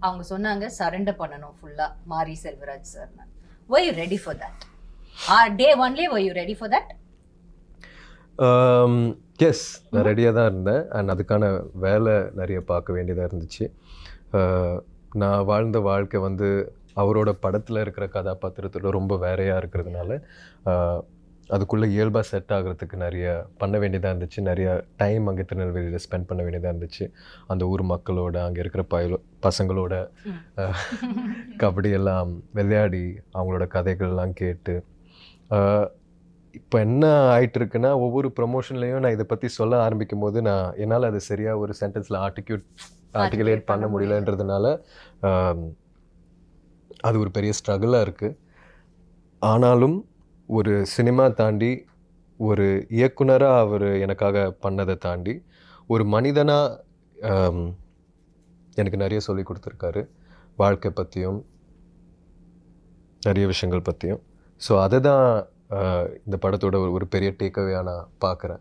அவங்க சொன்னாங்க சரண்டர் பண்ணணும் ஃபுல்லா மாரி Selvaraj sir. were you ready for that? Day only were you ready for that? Yes, நான் ரெடியாக தான் இருந்தேன். அண்ட் அதுக்கான வேலை நிறைய பார்க்க வேண்டியதாக இருந்துச்சு. நான் வாழ்ந்த வாழ்க்கை வந்து அவரோட படத்தில் இருக்கிற கதாபாத்திரத்தோட ரொம்ப வேறையாக இருக்கிறதுனால அதுக்குள்ளே இயல்பாக செட் ஆகிறதுக்கு நிறைய பண்ண வேண்டியதாக இருந்துச்சு. நிறைய டைம் அங்கே திருநெல்வேலியில் ஸ்பெண்ட் பண்ண வேண்டியதாக இருந்துச்சு. அந்த ஊர் மக்களோட, அங்கே இருக்கிற பசங்களோட கபடியெல்லாம் விளையாடி அவங்களோட கதைகள்லாம் கேட்டு. இப்போ என்ன ஆகிட்டு இருக்குன்னா, ஒவ்வொரு ப்ரொமோஷன்லேயும் நான் இதை பற்றி சொல்ல ஆரம்பிக்கும் போது என்னால் அது சரியாக ஒரு சென்டென்ஸில் ஆர்டிகுலேட் பண்ண முடியலன்றதுனால அது ஒரு பெரிய ஸ்ட்ரகிளாக இருக்குது. ஆனாலும் ஒரு சினிமா தாண்டி, ஒரு இயக்குனராக அவர் எனக்காக பண்ணதை தாண்டி, ஒரு மனிதனாக எனக்கு நிறைய சொல்லி கொடுத்துருக்காரு. வாழ்க்கை பற்றியும் நிறைய விஷயங்கள் பற்றியும். ஸோ அதை தான் இந்த படத்தோட ஒரு பெரிய டேக்அவேயாக நான் பார்க்குறேன்.